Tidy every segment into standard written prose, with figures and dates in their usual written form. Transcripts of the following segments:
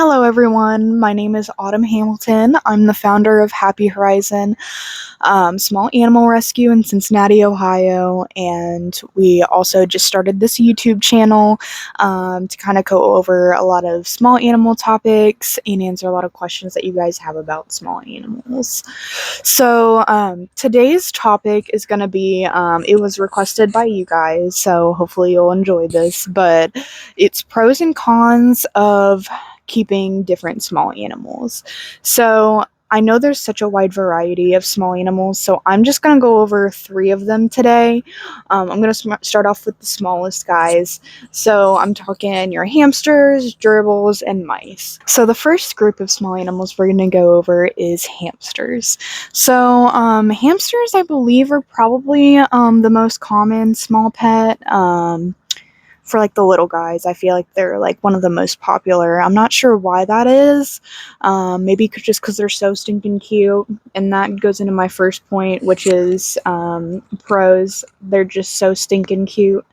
Hello, everyone. My name is Autumn Hamilton. I'm the founder of Happy Horizon Small Animal Rescue in Cincinnati, Ohio, and we also just started this YouTube channel to kind of go over a lot of small animal topics and answer a lot of questions that you guys have about small animals. So today's topic is going to be, it was requested by you guys, so hopefully you'll enjoy this, but it's pros and cons of keeping different small animals. So I know there's such a wide variety of small animals, so I'm just going to go over 3 of them today. I'm going to start off with the smallest guys. So I'm talking your hamsters, gerbils, and mice. So the first group of small animals we're going to go over is hamsters. So hamsters, I believe, are probably the most common small pet. For like the little guys, I feel like they're like one of the most popular. I'm not sure why that is. Maybe just because they're so stinking cute. And that goes into my first point, which is pros. They're just so stinking cute.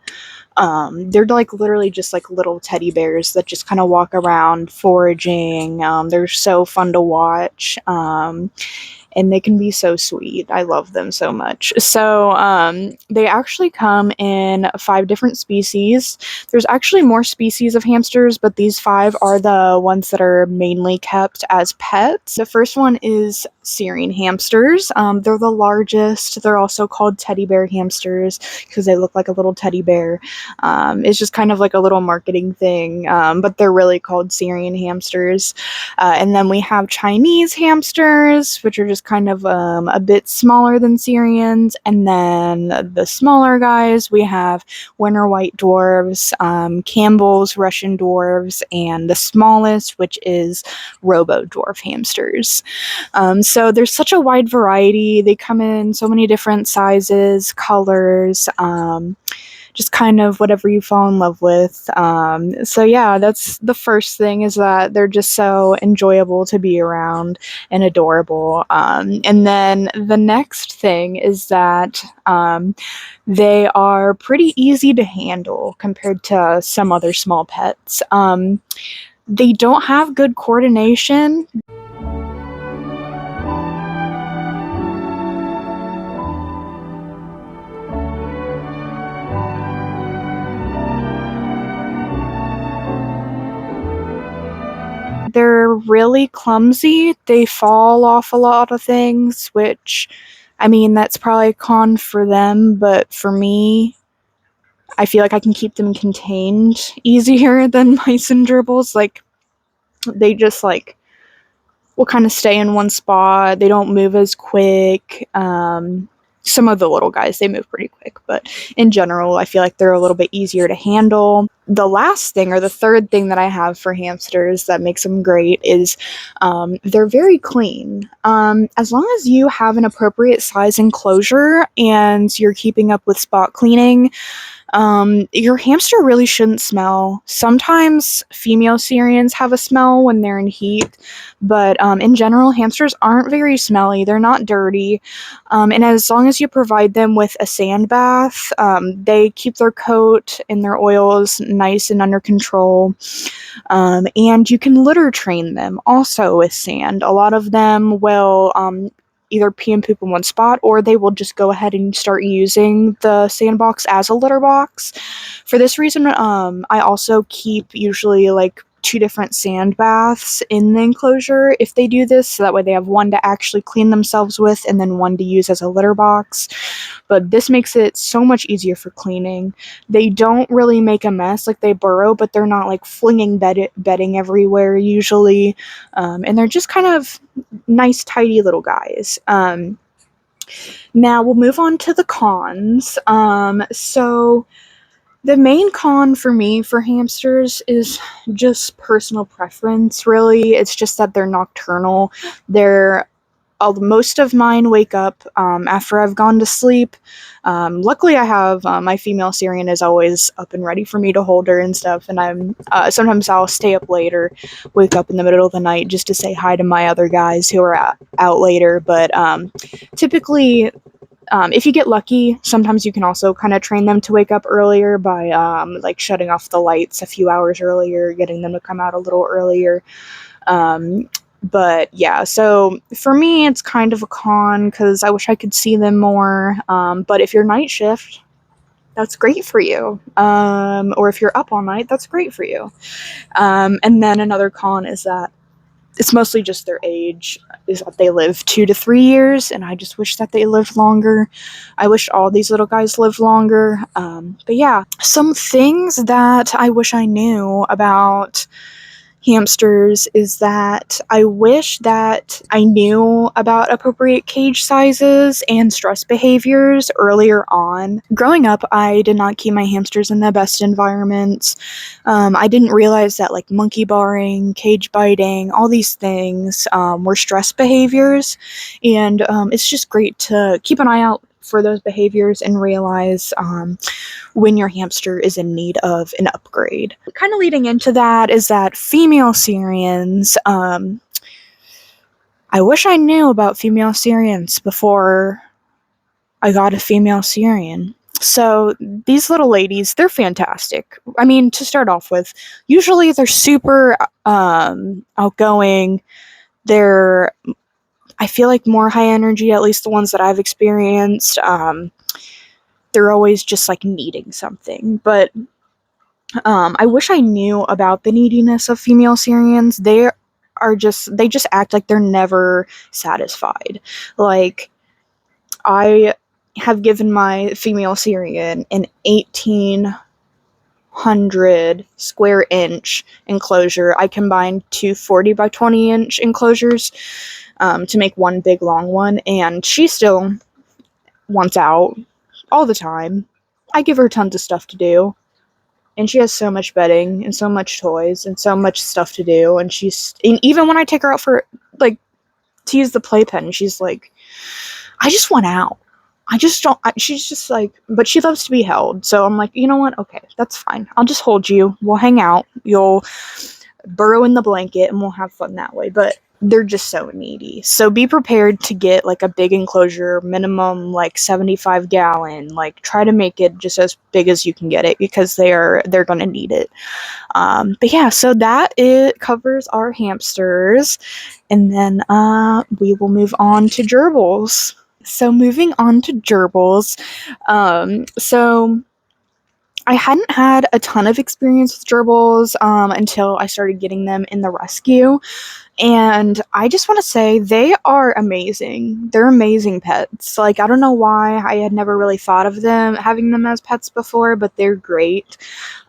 They're like literally just like little teddy bears that just kind of walk around foraging. They're so fun to watch. And they can be so sweet. I love them so much. So they actually come in 5 different species. There's actually more species of hamsters, but these 5 are the ones that are mainly kept as pets. The first one is Syrian hamsters. They're the largest. They're also called teddy bear hamsters because they look like a little teddy bear. It's just kind of like a little marketing thing, but they're really called Syrian hamsters. And then we have Chinese hamsters, which are just kind of a bit smaller than Syrians. And then the smaller guys, we have winter white dwarves, Campbell's Russian dwarves, and the smallest, which is robo dwarf hamsters. So there's such a wide variety. They come in so many different sizes, colors, just kind of whatever you fall in love with. So yeah, that's the first thing, is that they're just so enjoyable to be around and adorable. And then the next thing is that they are pretty easy to handle compared to some other small pets. They don't have good coordination. They're really clumsy. They fall off a lot of things, which, I mean, that's probably a con for them, but for me, I feel like I can keep them contained easier than mice and gerbils. Like, they just, like, will kind of stay in one spot. They don't move as quick. Some of the little guys, they move pretty quick, but in general, I feel like they're a little bit easier to handle. The last thing, or the third thing that I have for hamsters that makes them great, is they're very clean. As long as you have an appropriate size enclosure and you're keeping up with spot cleaning, your hamster really shouldn't smell. Sometimes female Syrians have a smell when they're in heat, but in general, hamsters aren't very smelly. They're not dirty. And as long as you provide them with a sand bath, they keep their coat and their oils nice and under control. And you can litter train them also with sand. A lot of them will either pee and poop in one spot, or they will just go ahead and start using the sandbox as a litter box. For this reason, I also keep usually like 2 different sand baths in the enclosure if they do this, so that way they have one to actually clean themselves with and then one to use as a litter box. But this makes it so much easier for cleaning. They don't really make a mess. Like, they burrow, but they're not like flinging bedding everywhere usually. And they're just kind of nice, tidy little guys. Now we'll move on to the cons. So the main con for me for hamsters is just personal preference, really. It's just that they're nocturnal. Most of mine wake up after I've gone to sleep. Luckily, I have my female Syrian is always up and ready for me to hold her and stuff, and sometimes I'll stay up later, wake up in the middle of the night just to say hi to my other guys who are out later, but typically If you get lucky, sometimes you can also kind of train them to wake up earlier by like shutting off the lights a few hours earlier, getting them to come out a little earlier. But yeah, so for me, it's kind of a con because I wish I could see them more. But if you're night shift, that's great for you. Or if you're up all night, that's great for you. And then another con is that it's mostly just their age, is that they live 2 to 3 years, and I just wish that they lived longer. I wish all these little guys lived longer. But yeah, some things that I wish I knew about hamsters is that I wish that I knew about appropriate cage sizes and stress behaviors earlier on. Growing up, I did not keep my hamsters in the best environments. I didn't realize that like monkey barring, cage biting, all these things were stress behaviors, and it's just great to keep an eye out for those behaviors and realize when your hamster is in need of an upgrade. Kind of leading into that is that female Syrians, I wish I knew about female Syrians before I got a female Syrian. So these little ladies, they're fantastic. I mean, to start off with, usually they're super outgoing. They're, I feel like, more high energy, at least the ones that I've experienced. They're always just like needing something. But I wish I knew about the neediness of female Syrians. They just act like they're never satisfied. Like, I have given my female Syrian an 1,800 square inch enclosure. I combined two 40 by 20 inch enclosures to make one big long one, and she still wants out all the time. I give her tons of stuff to do, and she has so much bedding and so much toys and so much stuff to do, and even when I take her out for like to use the playpen, she's like, I just want out. I just don't. She's just like, but she loves to be held. So I'm like, you know what? Okay, that's fine. I'll just hold you. We'll hang out. You'll burrow in the blanket and we'll have fun that way. But they're just so needy. So be prepared to get like a big enclosure, minimum like 75 gallon. Like, try to make it just as big as you can get it, because they're gonna need it. But yeah, so that it covers our hamsters, and then we will move on to gerbils. So moving on to gerbils, so I hadn't had a ton of experience with gerbils until I started getting them in the rescue. And I just want to say they are amazing. They're amazing pets. Like, I don't know why I had never really thought of having them as pets before, but they're great.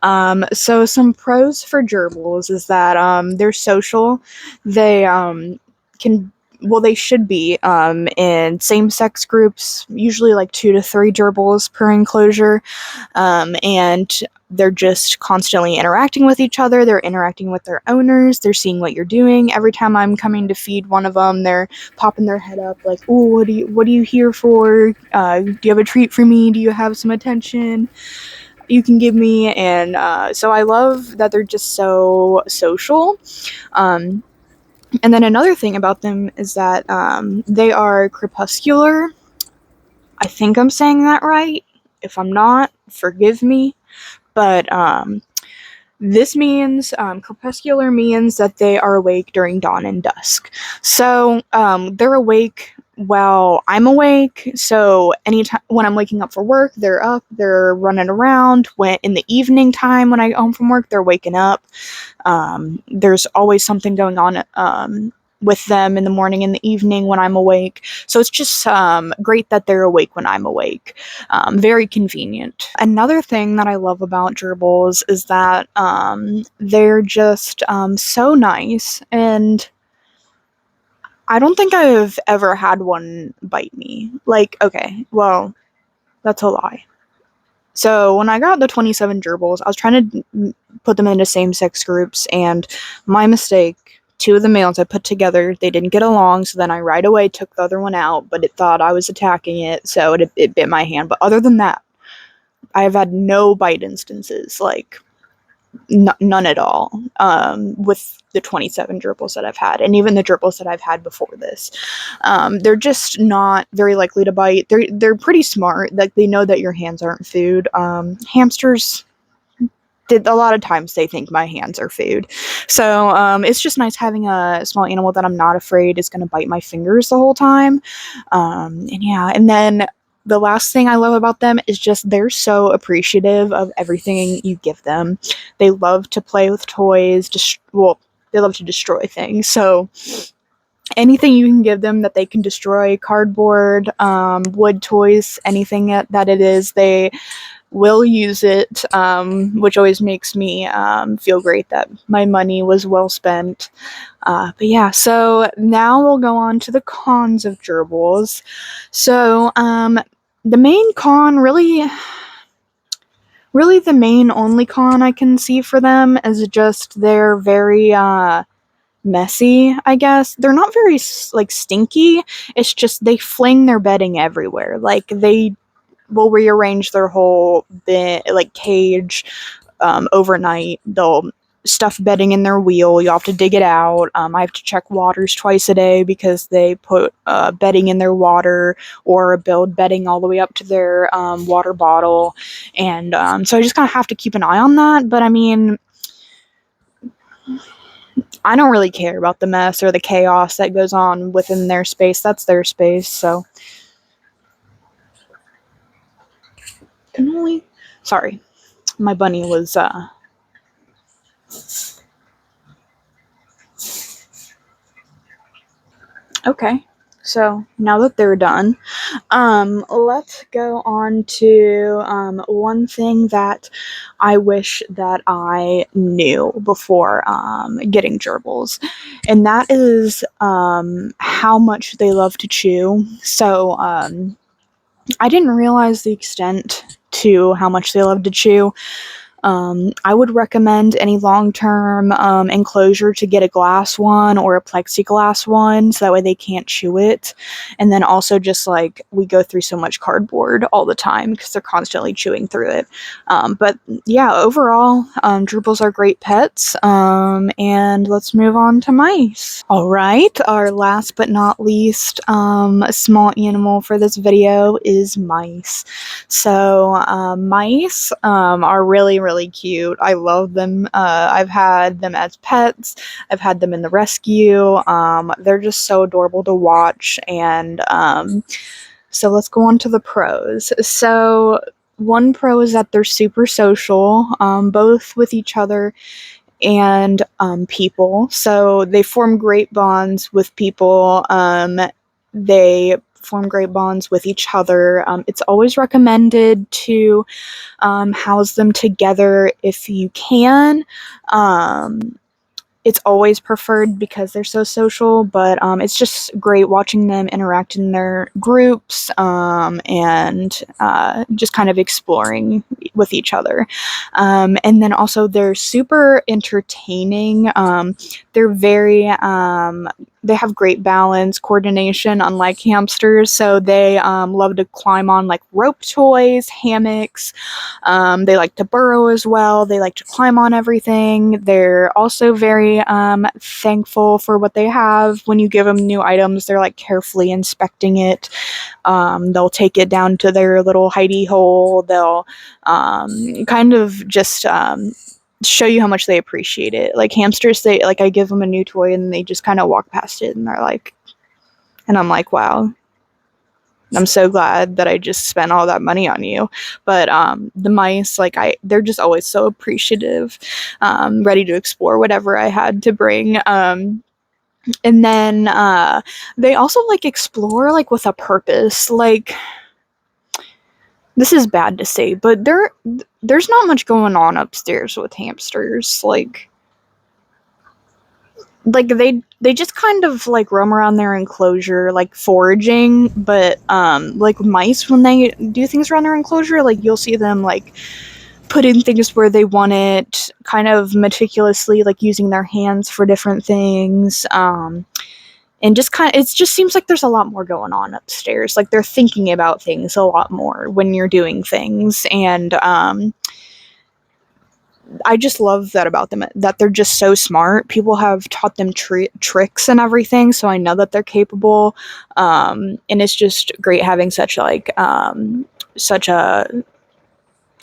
So some pros for gerbils is that they're social. They they should be in same-sex groups, usually like 2 to 3 gerbils per enclosure, and they're just constantly interacting with each other. They're interacting with their owners. They're seeing what you're doing. Every time I'm coming to feed one of them, they're popping their head up like, "Oh, what are you here for? Do you have a treat for me? Do you have some attention you can give me?" And so I love that they're just so social. And then another thing about them is that they are crepuscular. I think I'm saying that right. If I'm not, forgive me. But this means, crepuscular means that they are awake during dawn and dusk. So they're awake while I'm awake. So anytime when I'm waking up for work, they're up, they're running around. When in the evening time when I get home from work, they're waking up. There's always something going on with them in the morning and the evening when I'm awake. So it's just great that they're awake when I'm awake. Very convenient. Another thing that I love about gerbils is that they're just so nice, and I don't think I've ever had one bite me. Like, okay, well, that's a lie. So when I got the 27 gerbils, I was trying to put them into same-sex groups, and my mistake, 2 of the males I put together, they didn't get along, so then I right away took the other one out, but it thought I was attacking it, so it bit my hand. But other than that, I have had no bite instances, like none at all. With the 27 gerbils that I've had, and even the gerbils that I've had before this. They're just not very likely to bite. They're pretty smart. Like, they know that your hands aren't food. Hamsters, a lot of times they think my hands are food. So it's just nice having a small animal that I'm not afraid is going to bite my fingers the whole time. And yeah, and then the last thing I love about them is just they're so appreciative of everything you give them. They love to play with toys. They love to destroy things. So anything you can give them that they can destroy, cardboard, wood toys, anything that it is, they will use it, which always makes me feel great that my money was well spent. But yeah, so now we'll go on to the cons of gerbils. So the main con, really the main only con I can see for them is just they're very messy, I guess. They're not very like stinky. It's just they fling their bedding everywhere. Like, they will rearrange their whole cage overnight. They'll stuff bedding in their wheel. You have to dig it out. I have to check waters twice a day because they put bedding in their water or build bedding all the way up to their water bottle. And so I just kind of have to keep an eye on that. But I mean, I don't really care about the mess or the chaos that goes on within their space. That's their space. So sorry, my bunny was okay. So now that they're done, let's go on to one thing that I wish that I knew before getting gerbils, and that is how much they love to chew. So I didn't realize the extent to how much they love to chew. I would recommend any long-term enclosure to get a glass one or a plexiglass one, so that way they can't chew it. And then also, just like, we go through so much cardboard all the time because they're constantly chewing through it. But yeah, overall, gerbils are great pets. And let's move on to mice. All right, our last but not least small animal for this video is mice. So mice are really cute. I love them. I've had them as pets. I've had them in the rescue. They're just so adorable to watch. And so let's go on to the pros. So one pro is that they're super social, both with each other and people. So they form great bonds with people. They form great bonds with each other. It's always recommended to house them together if you can. It's always preferred because they're so social, but it's just great watching them interact in their groups and just kind of exploring with each other. And then also, they're super entertaining. They're very they have great balance, coordination, unlike hamsters. So they love to climb on like rope toys, hammocks. They like to burrow as well. They like to climb on everything. They're also very thankful for what they have. When you give them new items, they're like carefully inspecting it. They'll take it down to their little hidey hole. They'll kind of just show you how much they appreciate it. Like hamsters, they like, I give them a new toy and they just kind of walk past it and they're like, and I'm like, wow, I'm so glad that I just spent all that money on you. But the mice, like, they're just always so appreciative, ready to explore whatever I had to bring. And then they also like explore like with a purpose. Like, this is bad to say, but there's not much going on upstairs with hamsters. Like they just kind of like roam around their enclosure, like foraging. But like mice, when they do things around their enclosure, like you'll see them like putting things where they want it, kind of meticulously, like using their hands for different things. And just kind of, it just seems like there's a lot more going on upstairs. Like, they're thinking about things a lot more when you're doing things. And I just love that about them, that they're just so smart. People have taught them tricks and everything, so I know that they're capable. And it's just great having such a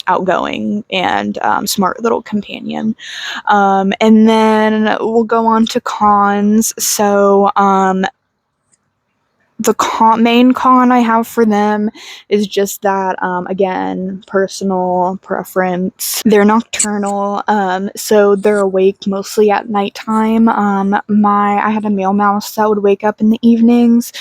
outgoing and smart little companion. And then we'll go on to cons. So the main con I have for them is just that, again, personal preference. They're nocturnal, so they're awake mostly at nighttime. I had a male mouse that would wake up in the evenings,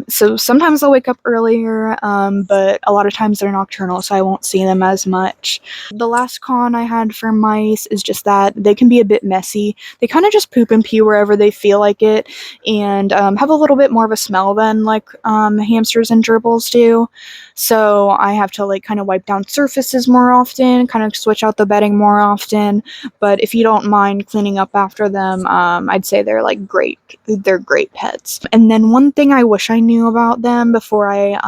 so sometimes they'll wake up earlier, but a lot of times they're nocturnal, so I won't see them as much. The last con I had for mice is just that they can be a bit messy. They kind of just poop and pee wherever they feel like it, and have a little bit more of a smell than hamsters and gerbils do. So I have to kind of wipe down surfaces more often, kind of switch out the bedding more often. But if you don't mind cleaning up after them, I'd say they're great. They're great pets. And then one thing I wish I knew about them before I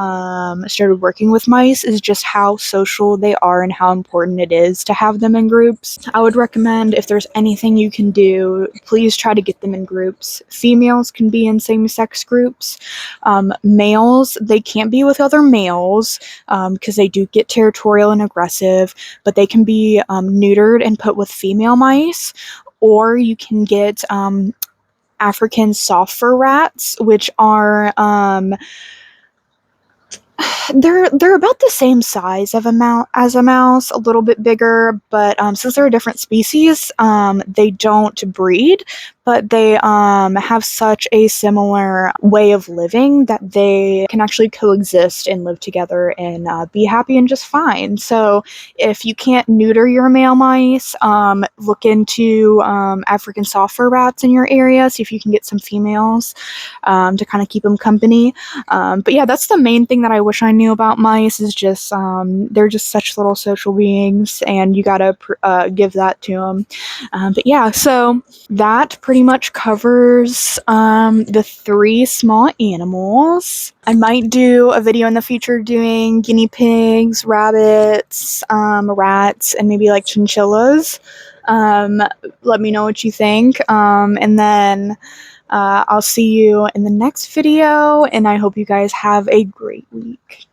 started working with mice is just how social they are and how important it is to have them in groups. I would recommend, if there's anything you can do, please try to get them in groups. Females can be in same-sex groups. Males, they can't be with other males because they do get territorial and aggressive, but they can be neutered and put with female mice, or you can get African soft fur rats, which are they're about the same size as a mouse, a little bit bigger, but since they're a different species, they don't breed, but they have such a similar way of living that they can actually coexist and live together and be happy and just fine. So if you can't neuter your male mice, look into African soft fur rats in your area, see if you can get some females to kind of keep them company. But yeah, that's the main thing that I wish I knew about mice, is just they're just such little social beings, and you gotta give that to them. But yeah, so that pretty much covers the 3 small animals. I might do a video in the future doing guinea pigs, rabbits, rats, and maybe chinchillas. Let me know what you think. And then I'll see you in the next video, and I hope you guys have a great week.